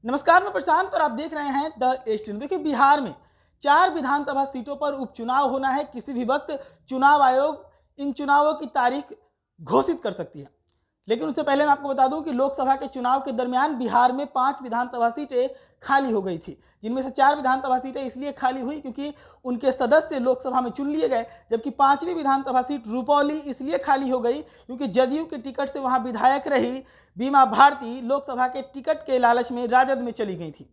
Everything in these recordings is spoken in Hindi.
नमस्कार, मैं प्रशांत और आप देख रहे हैं द एस्टीन। देखिए, बिहार में 4 विधानसभा सीटों पर उपचुनाव होना है। किसी भी वक्त चुनाव आयोग इन चुनावों की तारीख घोषित कर सकती है। लेकिन उससे पहले मैं आपको बता दूं कि लोकसभा के चुनाव के दरमियान बिहार में 5 विधानसभा सीटें खाली हो गई थी, जिनमें से 4 विधानसभा सीटें इसलिए खाली हुई क्योंकि उनके सदस्य लोकसभा में चुन लिए गए, जबकि 5वीं विधानसभा सीट रुपौली इसलिए खाली हो गई क्योंकि जदयू के टिकट से वहां विधायक रही बीमा भारती लोकसभा के टिकट के लालच में राजद में चली गई थी,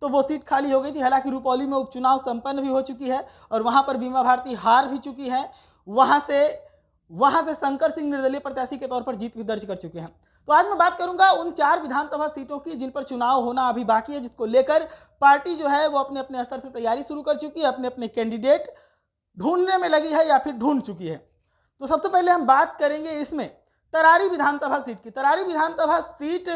तो वो सीट खाली हो गई थी। हालांकि रुपौली में उपचुनाव संपन्न भी हो चुकी है और वहां पर बीमा भारती हार भी चुकी है। वहां से शंकर सिंह निर्दलीय प्रत्याशी के तौर पर जीत भी दर्ज कर चुके हैं। तो आज मैं बात करूंगा उन 4 विधानसभा सीटों की जिन पर चुनाव होना अभी बाकी है, जिसको लेकर पार्टी जो है वो अपने अपने स्तर से तैयारी शुरू कर चुकी है, अपने अपने कैंडिडेट ढूंढने में लगी है या फिर ढूंढ चुकी है। तो सबसे पहले हम बात करेंगे इसमें तरारी विधानसभा सीट की। तरारी विधानसभा सीट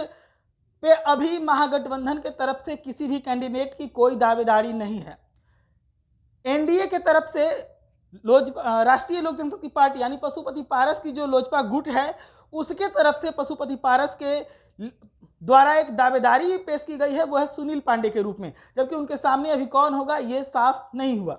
पे अभी महागठबंधन के तरफ से किसी भी कैंडिडेट की कोई दावेदारी नहीं है। एनडीए के तरफ से राष्ट्रीय लोक जनशक्ति पार्टी यानी पशुपति पारस की जो लोजपा गुट है, उसके तरफ से पशुपति पारस के द्वारा एक दावेदारी पेश की गई है, वो है सुनील पांडे के रूप में, जबकि उनके सामने अभी कौन होगा ये साफ नहीं हुआ।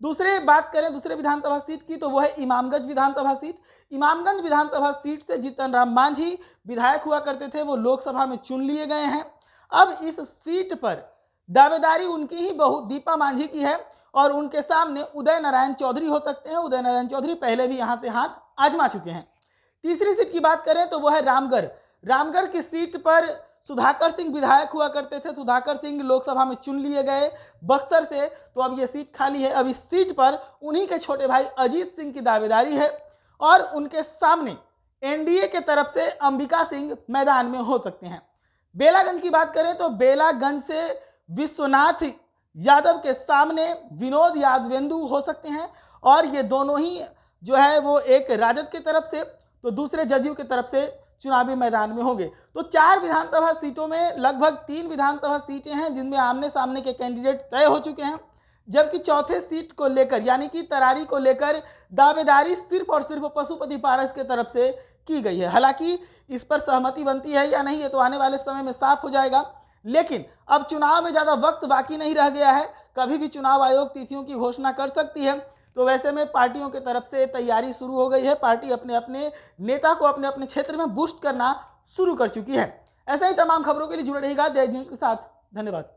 दूसरे बात करें दूसरे विधानसभा सीट की, तो वो है इमामगंज विधानसभा सीट। इमामगंज विधानसभा सीट से जीतन राम मांझी विधायक हुआ करते थे, वो लोकसभा में चुन लिए गए हैं। अब इस सीट पर दावेदारी उनकी ही बहू दीपा मांझी की है और उनके सामने उदय नारायण चौधरी हो सकते हैं। उदय नारायण चौधरी पहले भी यहां से हाथ आजमा चुके हैं। तीसरी सीट की बात करें तो वो है रामगढ़। रामगढ़ की सीट पर सुधाकर सिंह विधायक हुआ करते थे। सुधाकर सिंह लोकसभा में चुन लिए गए बक्सर से, तो अब ये सीट खाली है। अब इस सीट पर उन्हीं के छोटे भाई अजीत सिंह की दावेदारी है और उनके सामने एनडीए के तरफ से अंबिका सिंह मैदान में हो सकते हैं। बेलागंज की बात करें तो बेलागंज से विश्वनाथ यादव के सामने विनोद यादवेंदु हो सकते हैं और ये दोनों ही जो है वो एक राजद की तरफ से तो दूसरे जदयू की तरफ से चुनावी मैदान में होंगे। तो 4 विधानसभा सीटों में लगभग 3 विधानसभा सीटें हैं जिनमें आमने सामने के कैंडिडेट तय हो चुके हैं, जबकि चौथे सीट को लेकर यानी कि तरारी को लेकर दावेदारी सिर्फ और सिर्फ पशुपति पारस के तरफ से की गई है। हालांकि इस पर सहमति बनती है या नहीं ये तो आने वाले समय में साफ हो जाएगा, लेकिन अब चुनाव में ज़्यादा वक्त बाकी नहीं रह गया है। कभी भी चुनाव आयोग तिथियों की घोषणा कर सकती है। तो वैसे में पार्टियों की तरफ से तैयारी शुरू हो गई है। पार्टी अपने अपने नेता को अपने अपने क्षेत्र में बूस्ट करना शुरू कर चुकी है। ऐसे ही तमाम खबरों के लिए जुड़े रहिएगा द न्यूज़ के साथ। धन्यवाद।